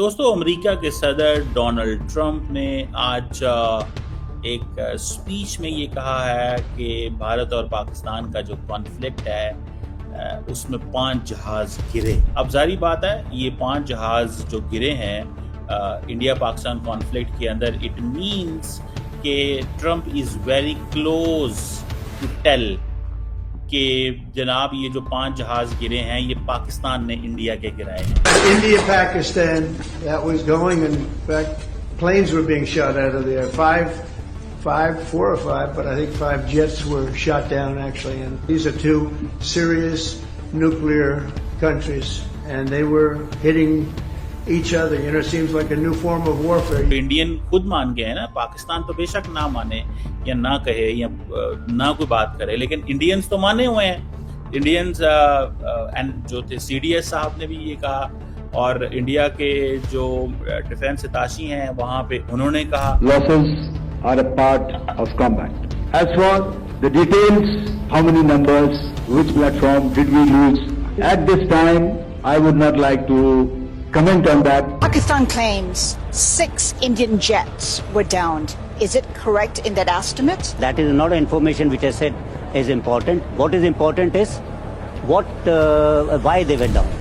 دوستو امریکہ کے صدر ڈونلڈ ٹرمپ نے آج ایک سپیچ میں یہ کہا ہے کہ بھارت اور پاکستان کا جو کانفلکٹ ہے اس میں 5 جہاز گرے. اب ظاہری بات ہے یہ 5 جہاز جو گرے ہیں انڈیا پاکستان کانفلکٹ کے اندر اٹ مینس کہ Trump is very close to tell کہ جناب یہ جو 5 جہاز گرے ہیں یہ پاکستان نے انڈیا کے گرائے ہیں. India, Pakistan, that was going. In fact, planes were being shot out of there. 4 or 5, but I think 5 jets were shot down actually. And these are 2 serious nuclear countries, and they were hitting each other. You know, it seems like a new form of warfare. Indian خود مان گئے ہیں نا, پاکستان تو بے شک نہ مانے یا نہ کہے یا نہ کوئی بات کرے, لیکن انڈینز تو مانے ہوئے ہیں. انڈینز جو تھے سی ڈی ایس صاحب نے بھی یہ کہا, اور انڈیا کے جو ڈیفینس اتاشی ہیں وہاں پہ انہوں نے کہا losses are a part of combat. As for the details, how many numbers, which platform did we lose, at this time I would not like to comment on that. Pakistan claims 6 Indian jets were downed. Is it correct in that estimate? That is not information which I said is important. What is important is why they went down.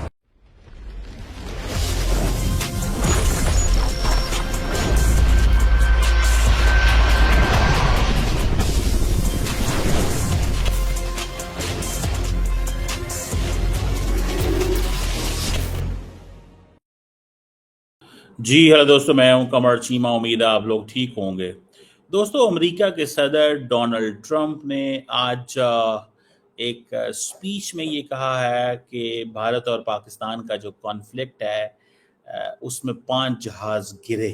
جی hello دوستو, میں ہوں قمر چیمہ, امید ہے آپ لوگ ٹھیک ہوں گے. دوستو امریکہ کے صدر ڈونلڈ ٹرمپ نے آج ایک سپیچ میں یہ کہا ہے کہ بھارت اور پاکستان کا جو کانفلکٹ ہے اس میں 5 جہاز گرے.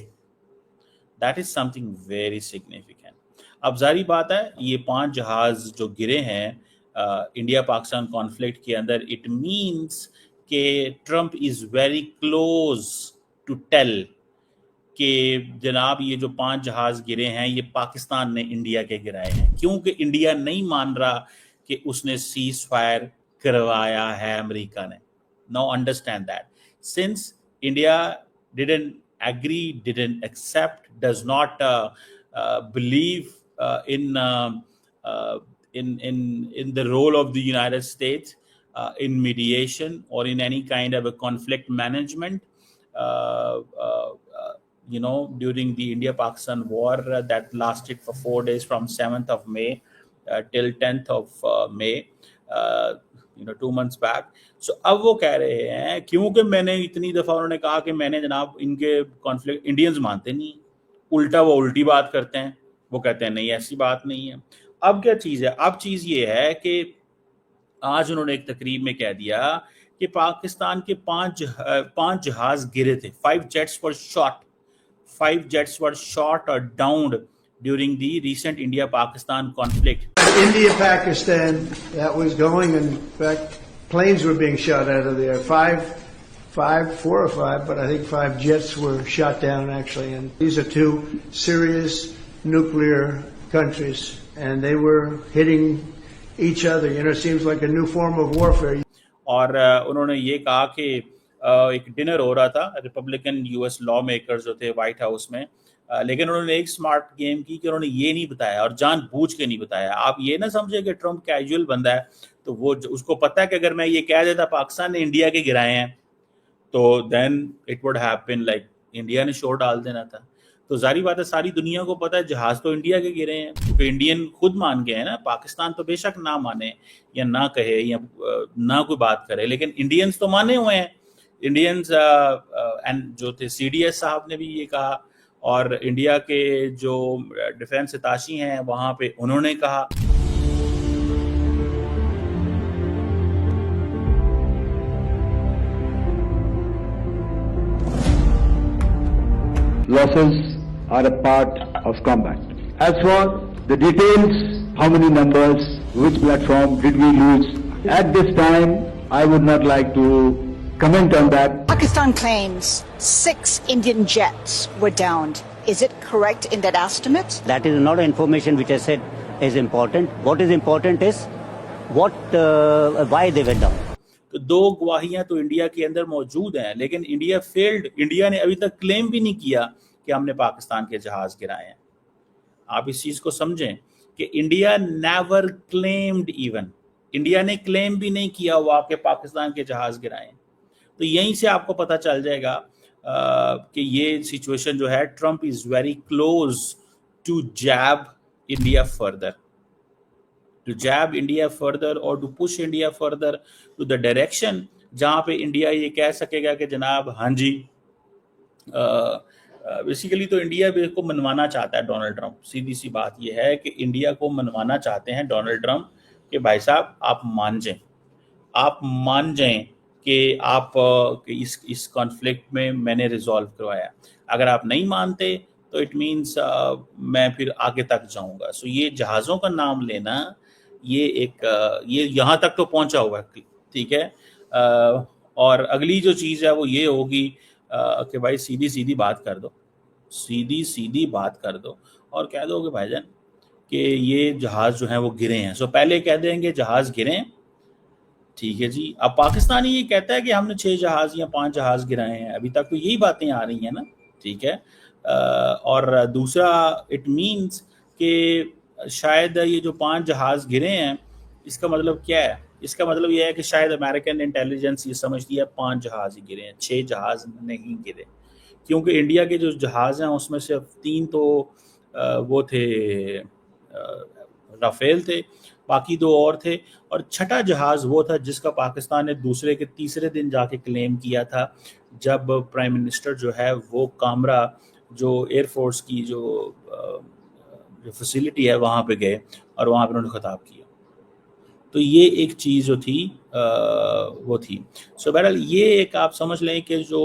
That is something very significant. اب ظاہری بات ہے یہ 5 جہاز جو گرے ہیں انڈیا پاکستان کانفلکٹ کے اندر اٹ مینس کہ Trump is very close to tell کہ جناب یہ جو 5 جہاز گرے ہیں یہ پاکستان نے انڈیا کے گرائے ہیں, کیونکہ انڈیا نہیں مان رہا کہ اس نے سیز فائر کروایا ہے امریکہ نے. No understand that since India didn't agree, didn't accept, does not believe in the role of the United States in mediation or in any kind of a conflict management. During the India-Pakistan war that lasted for 4 days from 7th of May till 10th of May, 2 months back. So اب وہ کہہ رہے ہیں کیونکہ میں نے اتنی دفعہ انہوں نے کہا کہ میں نے جناب ان کے کانفلکٹ, انڈینز مانتے نہیں, الٹا وہ الٹی بات کرتے ہیں, وہ کہتے ہیں نہیں ایسی بات نہیں ہے. اب کیا چیز ہے, اب چیز یہ ہے کہ آج انہوں نے ایک تقریب میں کہہ دیا کہ پاکستان کے 5 جہاز گرے تھے. 5 jets were shot or downed during the recent India-Pakistan conflict. India, Pakistan, that was going. In fact, planes were being shot out of there. 4 or 5, but I think 5 jets were shot down actually. And these are 2 serious nuclear countries, and they were hitting each other. You know, it seems like a new form of warfare. اور انہوں نے یہ کہا کہ ایک dinner ہو رہا تھا Republican U S لا makers جو تھے وائٹ ہاؤس میں, لیکن انہوں نے ایک سمارٹ گیم کی کہ انہوں نے یہ نہیں بتایا اور جان بوجھ کے نہیں بتایا. آپ یہ نہ سمجھے کہ ٹرمپ کیجول بندہ ہے, تو وہ اس کو پتہ ہے کہ اگر میں یہ کہہ دیتا پاکستان نے انڈیا کے گرائے ہیں تو then it would happen like India نے شور ڈال دینا تھا. تو ظاہری بات ہے ساری دنیا کو پتہ ہے جہاز تو انڈیا کے گرے ہیں, کیونکہ انڈین خود مان گئے ہیں نا, پاکستان تو بے شک نہ مانے یا نہ کہے یا نہ کوئی بات کرے, لیکن انڈینز تو مانے ہوئے ہیں. انڈینز جو تھے سی ڈی ایس صاحب نے بھی یہ کہا, اور انڈیا کے جو ڈیفینس اتاشی ہیں وہاں پہ انہوں نے کہا Losses are a part of combat. As for the details, how many numbers, which platform did we lose, at this time I would not like to comment on that. Pakistan claims 6 Indian jets were downed. Is it correct in that estimate? That is not information which I said is important. What is important is why they went down. تو दो गवाहियां तो India के अंदर मौजूद हैं, लेकिन India ने अभी तक क्लेम भी नहीं किया कि हमने पाकिस्तान के जहाज गिराए हैं। आप इस चीज को समझें कि India never claimed, even India ने क्लेम भी नहीं किया हुआ कि पाकिस्तान के जहाज गिराए। तो यहीं से आपको पता चल जाएगा कि ये सिचुएशन जो है, Trump is very close to jab India further, और to push India further to the direction जहां पे इंडिया ये कह सकेगा कि जनाब हाँ जी, बेसिकली तो इंडिया को मनवाना चाहता है डोनाल्ड ट्रंप। सीधी सी बात यह है कि इंडिया को मनवाना चाहते हैं डोनाल्ड ट्रंप कि भाई साहब आप मान जाएं कि आप इस कॉन्फ्लिक्ट में मैंने रिजॉल्व करवाया। अगर आप नहीं मानते तो इट मीन्स मैं फिर आगे तक जाऊंगा। सो ये जहाज़ों का नाम लेना, ये यहाँ तक तो पहुंचा हुआ है, ठीक है। और अगली जो चीज़ है वो ये होगी कि भाई सीधी बात कर दो और कह दो कि भाईजान कि ये जहाज़ जो हैं वो गिरे हैं। सो पहले कह देंगे जहाज़ गिरे, ठीक है जी। अब पाकिस्तानी ये कहता है कि हमने 6 जहाज़ या 5 जहाज़ गिराए हैं, अभी तक तो यही बातें आ रही हैं ना, ठीक है। और दूसरा इट मीन्स कि शायद ये जो 5 जहाज़ गिरे हैं, इसका मतलब क्या है? इसका मतलब ये है कि शायद अमेरिकन इंटेलिजेंस ये समझती है 5 जहाज़ ही गिरे हैं, 6 जहाज़ नहीं गिरे, क्योंकि इंडिया के जो जहाज़ हैं उसमें से 3 तो वो थे राफेल थे, बाकी 2 और थे, और छठा जहाज़ वो था जिसका पाकिस्तान ने दूसरे के तीसरे दिन जाके क्लेम किया था, जब प्राइम मिनिस्टर जो है वो कामरा जो एयरफोर्स की जो फैसिलिटी है वहाँ पे गए और वहाँ पे उन्होंने खिताब किया। तो ये एक चीज़ जो थी वो थी। सो बहरहाल ये एक आप समझ लें कि जो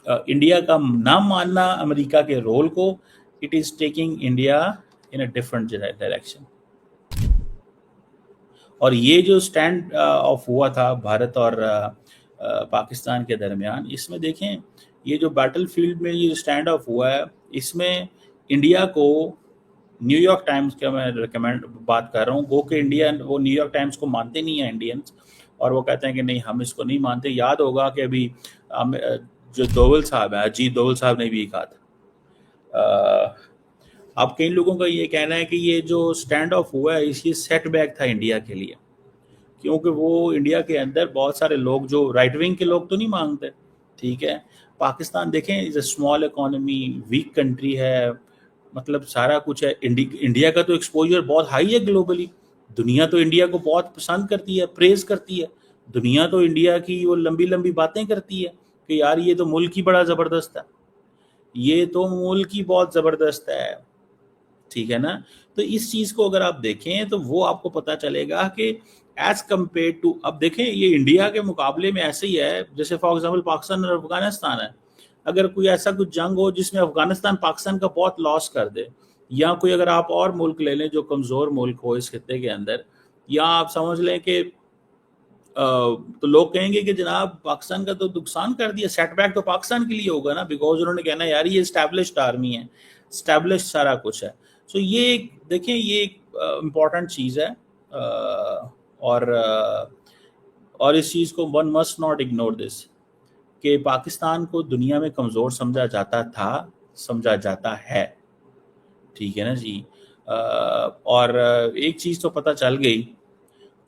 इंडिया का ना मानना अमेरिका के रोल को, it is taking India in a different direction. और ये जो स्टैंड ऑफ हुआ था भारत और पाकिस्तान के दरमियान, इसमें देखें ये जो बैटल फील्ड में ये स्टैंड ऑफ हुआ है, इसमें इंडिया को न्यूयॉर्क टाइम्स का मैं रिकमेंड बात कर रहा हूँ, गो के इंडिया वो न्यूयॉर्क टाइम्स को मानते नहीं है इंडियंस, और वो कहते हैं कि नहीं हम इसको नहीं मानते। याद होगा कि अभी जो दोवल साहब है, अजीत दोवल साहब ने भी कहा था। अब कई लोगों का ये कहना है कि ये जो स्टैंड ऑफ हुआ है ये सेटबैक था इंडिया के लिए, क्योंकि वो इंडिया के अंदर बहुत सारे लोग जो राइट विंग के लोग तो नहीं मांगते, ठीक है। पाकिस्तान देखें is a small economy, week country है, मतलब सारा कुछ है। इंडिया का तो एक्सपोजर बहुत हाई है ग्लोबली, दुनिया तो इंडिया को बहुत पसंद करती है, प्रेज करती है, दुनिया तो इंडिया की वो लंबी लंबी बातें करती है कि यार ये तो मुल्क ही बड़ा ज़बरदस्त है, ये तो मुल्क ही बहुत ज़बरदस्त है, ठीक है ना। तो इस चीज़ को अगर आप देखें तो वो आपको पता चलेगा कि एज कम्पेयर टू, अब देखें ये इंडिया के मुकाबले में ऐसे ही है जैसे फॉर एग्जांपल पाकिस्तान और अफगानिस्तान है। अगर कोई ऐसा कुछ जंग हो जिसमें अफगानिस्तान पाकिस्तान का बहुत लॉस कर दे, या कोई अगर आप और मुल्क ले लें जो कमज़ोर मुल्क हो इस खित्ते के अंदर, या आप समझ लें कि तो लोग कहेंगे कि जनाब पाकिस्तान का तो नुकसान कर दिया, सेटबैक तो पाकिस्तान के लिए होगा ना, बिकॉज उन्होंने कहना यार ये इस्टेब्लिश्ड आर्मी है, इस्टेब्लिश्ड सारा कुछ है। सो ये देखें ये एक इम्पॉर्टेंट चीज़ है, और इस चीज़ को one must not ignore this कि पाकिस्तान को दुनिया में कमज़ोर समझा जाता था, समझा जाता है, ठीक है ना जी। और एक चीज़ तो पता चल गई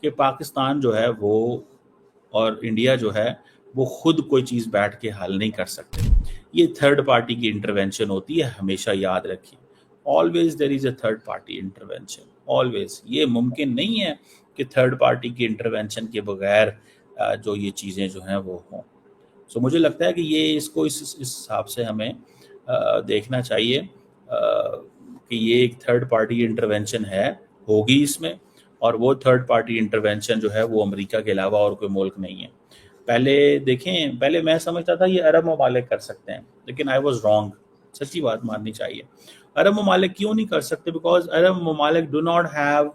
कि पाकिस्तान जो है वो और इंडिया जो है वो खुद कोई चीज़ बैठ के हल नहीं कर सकते, ये थर्ड पार्टी की इंटरवेंशन होती है, हमेशा याद रखिए। Always there is a third party intervention, always. ये मुमकिन नहीं है कि थर्ड पार्टी की इंटरवेंशन के बगैर जो ये चीज़ें जो हैं वो हों। सो मुझे लगता है कि ये इसको इस हिसाब से हमें देखना चाहिए कि ये एक थर्ड पार्टी इंटरवेंशन है, होगी इसमें, और वो थर्ड पार्टी इंटरवेंशन जो है वो अमेरिका के अलावा और कोई मुल्क नहीं है। पहले देखें, पहले मैं समझता था ये अरब ममालिक कर सकते हैं, लेकिन आई वॉज रॉन्ग, सच्ची बात माननी चाहिए। अरब ममालिक क्यों नहीं कर सकते? बिकॉज अरब ममालिक do not have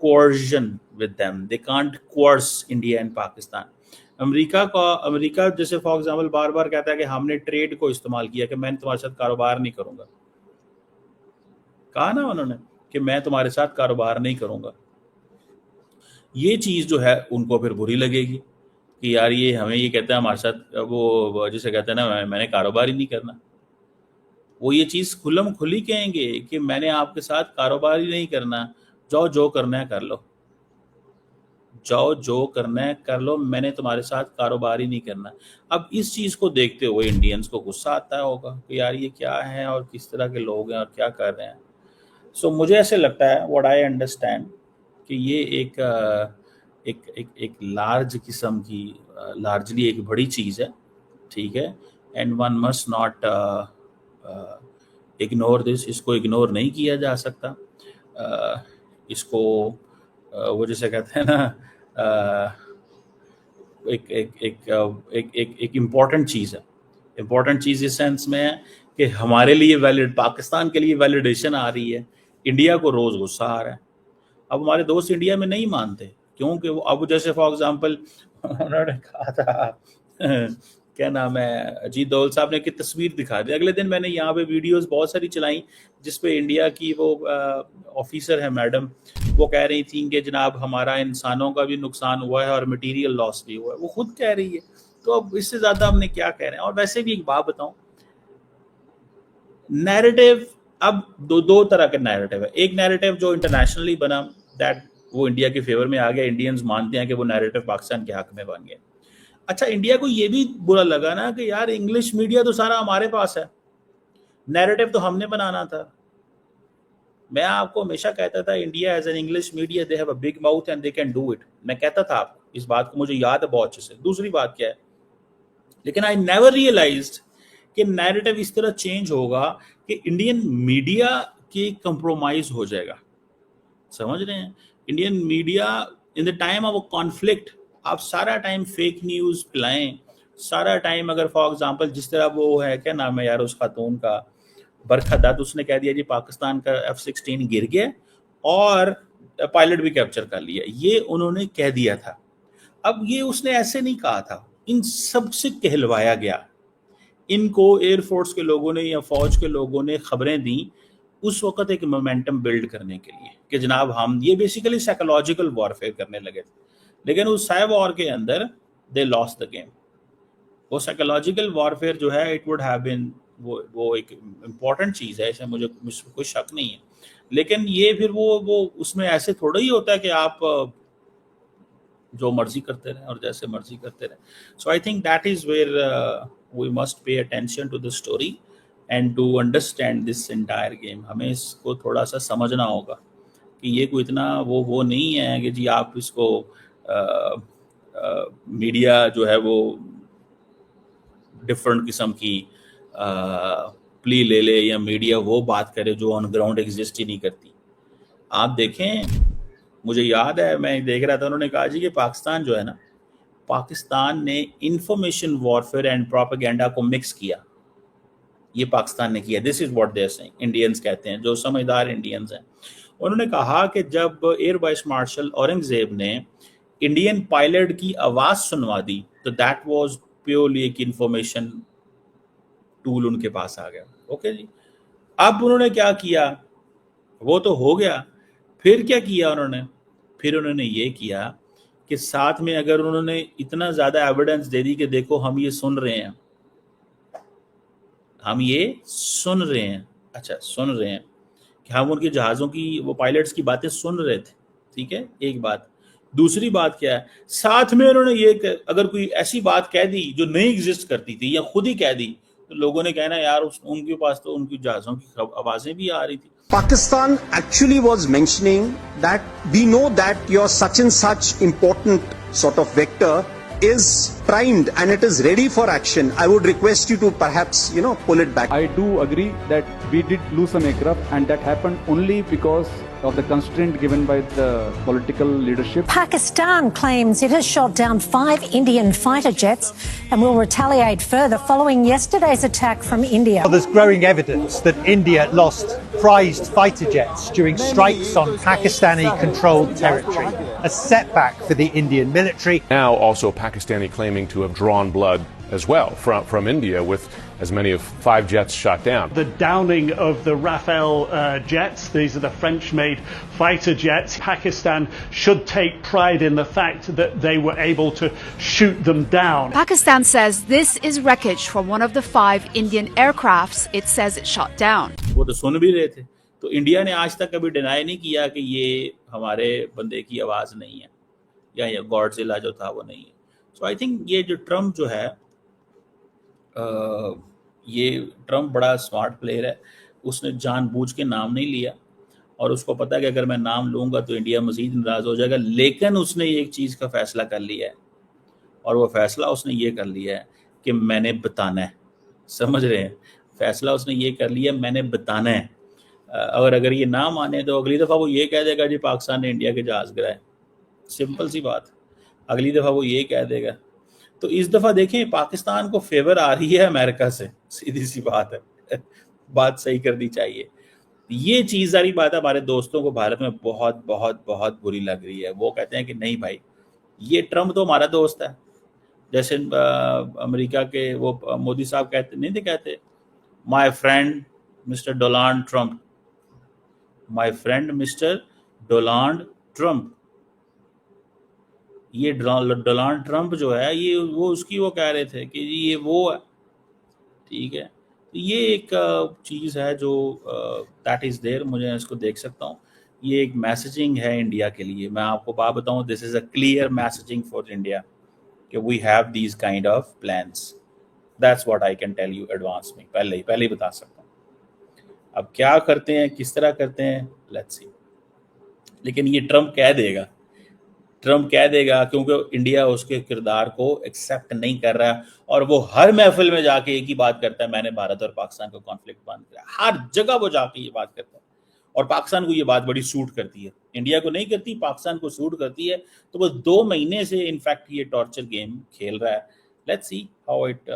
coercion with them, they can't coerce India and Pakistan। America जैसे फॉर एग्जांपल बार बार कहता है कि हमने ट्रेड को इस्तेमाल किया कि मैं तुम्हारे साथ कारोबार नहीं करूंगा, कहा ना उन्होंने कि मैं तुम्हारे साथ कारोबार नहीं करूंगा। ये चीज जो है उनको फिर बुरी लगेगी कि यार ये हमें ये कहता है हमारे साथ वो जिसे कहते हैं ना मैंने कारोबार ही नहीं करना, वो ये चीज़ खुल्लम खुली कहेंगे कि मैंने आपके साथ कारोबार ही नहीं करना, जाओ जो करना है कर लो, जाओ जो करना है कर लो, मैंने तुम्हारे साथ कारोबार ही नहीं करना। अब इस चीज़ को देखते हुए इंडियंस को गुस्सा आता होगा कि यार ये क्या है और किस तरह के लोग हैं और क्या कर रहे हैं। सो मुझे ऐसे लगता है, व्हाट आई अंडरस्टैंड, कि ये एक लार्ज किस्म की लार्जली एक बड़ी चीज़ है, ठीक है, and one must not ignore this, इसको इग्नोर नहीं किया जा सकता। इसको वो जैसे कहते हैं ना एक इम्पॉर्टेंट चीज़ है, इम्पॉर्टेंट चीज़ इस सेंस में है कि हमारे लिए वैलिड, पाकिस्तान के लिए वैलिडेशन आ रही है, इंडिया को रोज़ गुस्सा आ रहा है। अब हमारे दोस्त इंडिया में नहीं मानते क्योंकि वो अब जैसे फॉर एग्जांपल उन्होंने कहा था क्या नाम है, अजीत दोवल साहब ने कि तस्वीर दिखा दी, अगले दिन मैंने यहाँ पे वीडियोस बहुत सारी चलाई जिस पे इंडिया की वो ऑफिसर है मैडम, वो कह रही थी कि जनाब हमारा इंसानों का भी नुकसान हुआ है और मटेरियल लॉस भी हुआ है, वो खुद कह रही है। तो अब इससे ज़्यादा हमने क्या कह रहे हैं। और वैसे भी एक बात बताऊं, नैरेटिव अब दो तरह के नैरेटिव है। एक नैरेटिव जो इंटरनेशनली बना, दैट वो इंडिया के फेवर में आ गया, इंडियंस मानते हैं कि वो नैरेटिव पाकिस्तान के हक में बन गया। अच्छा, इंडिया को ये भी बुरा लगा ना कि यार इंग्लिश मीडिया तो सारा हमारे पास है, नैरेटिव तो हमने बनाना था। मैं आपको हमेशा कहता था India as an English media, they have a big mouth and they can do it. मैं कहता था आपको, इस बात को मुझे याद है बहुत अच्छे से। दूसरी बात क्या है, लेकिन आई नेवर रियलाइज्ड कि नैरेटिव इस तरह चेंज होगा कि इंडियन मीडिया की कंप्रोमाइज हो जाएगा। समझ रहे हैं, Indian media in the time of a conflict आप सारा टाइम फेक न्यूज़ फैलाएं, सारा टाइम अगर फॉर एग्जांपल जिस तरह वो है, क्या नाम है यार उस खातून का, बरखा दत्त, उसने कह दिया जी पाकिस्तान का F-16 गिर गया और पायलट भी कैप्चर कर लिया, ये उन्होंने कह दिया था। अब ये उसने ऐसे नहीं कहा था, इन सब से कहलवाया गया। इनको एयरफोर्स के लोगों ने या फौज के लोगों ने खबरें दी उस वक्त एक मोमेंटम बिल्ड करने के लिए कि जनाब हम ये बेसिकली साइकोलॉजिकल वॉरफेयर करने लगे थे। लेकिन उस साइबर वॉर के अंदर दे लॉस्ट द गेम। वो साइकोलॉजिकल वॉरफेयर जो है, इट वुड हैव बीन, वो एक इम्पॉर्टेंट चीज़ है, इसमें मुझे कोई शक नहीं है। लेकिन ये फिर वो उसमें ऐसे थोड़ा ही होता है कि आप जो मर्जी करते रहें और जैसे मर्जी करते रहें। So I think that is where we must pay attention to the story and to understand this entire game. हमें इसको थोड़ा सा समझना होगा कि ये कोई इतना वो नहीं है कि जी आप इसको मीडिया जो है वो डिफरेंट किस्म की प्ली ले ले या मीडिया वो बात करे जो ऑन ग्राउंड एग्जिस्ट ही नहीं करती। आप देखें, मुझे याद है मैं देख रहा था, उन्होंने कहा जी कि पाकिस्तान जो है ना, पाकिस्तान ने इंफॉर्मेशन वॉरफेयर एंड प्रोपेगेंडा को मिक्स किया। ये पाकिस्तान ने किया। This is what they are saying, Indians कहते हैं, जो समझदार इंडियंस हैं। उन्होंने कहा कि जब एयर वाइस मार्शल औरंगजेब ने इंडियन पायलट की आवाज़ सुनवा दी तो दैट वाज प्योरली एक इंफॉर्मेशन टूल उनके पास आ गया। ओके जी, अब उन्होंने क्या किया, वो तो हो गया, फिर क्या किया उन्होंने, फिर उन्होंने ये किया कि साथ में अगर उन्होंने इतना ज़्यादा एविडेंस दे दी कि देखो हम ये सुन रहे हैं, हम ये सुन रहे हैं, अच्छा सुन रहे हैं कि हम उनके जहाज़ों की वो पायलट्स की बातें सुन रहे थे, ठीक है, एक बात। दूसरी बात क्या है, साथ में उन्होंने ये अगर कोई ऐसी बात कह दी जो नहीं एग्जिस्ट करती थी या खुद ही कह दी तो लोगों ने कहना यार उनके पास तो उनकी जहाज़ों की आवाज़ें भी आ रही थी। Pakistan actually was mentioning that we know that your such and such important sort of vector is primed and it is ready for action. I would request you to perhaps, pull it back. I do agree that we did lose some aircraft and that happened only because of the constraint given by the political leadership. Pakistan claims it has shot down 5 Indian fighter jets and will retaliate further following yesterday's attack from India. Well, there's growing evidence that India lost prized fighter jets during strikes on Pakistani-controlled territory, a setback for the Indian military. Now also Pakistani claiming to have drawn blood as well from India with as many as 5 jets shot down. The downing of the Rafale jets, these are the French-made fighter jets. Pakistan should take pride in the fact that they were able to shoot them down. Pakistan says this is wreckage from one of the 5 Indian aircrafts it says it shot down. वो तो सुन भी रहे थे, तो India ने आज तक कभी डिनाई नहीं किया कि ये हमारे बंदे की आवाज़ नहीं है या ये गॉडजिला जो था वो नहीं है. सो आई थिंक ये जो ट्रम्प जो है, ये ट्रम्प बड़ा स्मार्ट प्लेयर है. उसने जानबूझ के नाम नहीं लिया और उसको पता है कि अगर मैं नाम लूँगा तो इंडिया मज़ीद नाराज़ हो जाएगा. लेकिन उसने एक चीज़ का फ़ैसला कर लिया है, और वो फ़ैसला उसने ये कर लिया है कि मैंने बताना है. समझ रहे हैं? फ़ैसला उसने ये कर लिया, मैंने बताना है. और अगर ये ना माने तो अगली दफ़ा वो ये कह देगा जी पाकिस्तान ने इंडिया के जहाज़ गिराए. सिंपल सी बात, अगली दफ़ा वो ये कह देगा. तो इस दफ़ा देखें पाकिस्तान को फेवर आ रही है अमेरिका से, सीधी सी बात है. बात सही करनी चाहिए. ये चीज़ सारी बात हमारे दोस्तों को भारत में बहुत बहुत बहुत बुरी लग रही है. वो कहते हैं कि नहीं भाई, ये ट्रम्प तो हमारा दोस्त है. जैसे अमेरिका के वो मोदी साहब कहते नहीं थे, कहते my friend mister Donald Trump, my friend mister Donald Trump. ये डोनाल्ड ट्रम्प जो है, ये वो उसकी वो कह रहे थे कि ये वो है. ठीक है, तो ये एक चीज़ है जो दैट इज़ देयर. मुझे इसको देख सकता हूँ. ये एक मैसेजिंग है इंडिया के लिए. मैं आपको बात बताऊँ, this is a clear messaging for India कि we have these kind of plans. That's what I can tell you advance में, पहले ही बता सकता हूँ. अब क्या करते हैं, किस तरह करते हैं, लेट्स सी. लेकिन ये ट्रम्प कह देगा क्योंकि इंडिया उसके किरदार को एक्सेप्ट नहीं कर रहा है. और वो हर महफिल में जाके एक ही बात करता है, मैंने भारत और पाकिस्तान का कॉन्फ्लिक्ट बंद किया. हर जगह वो जाके ये बात करता है. और पाकिस्तान को ये बात बड़ी सूट करती है, इंडिया को नहीं करती, पाकिस्तान को सूट करती है. तो वो 2 महीने से इनफैक्ट ये टॉर्चर गेम खेल रहा है. Let's see how it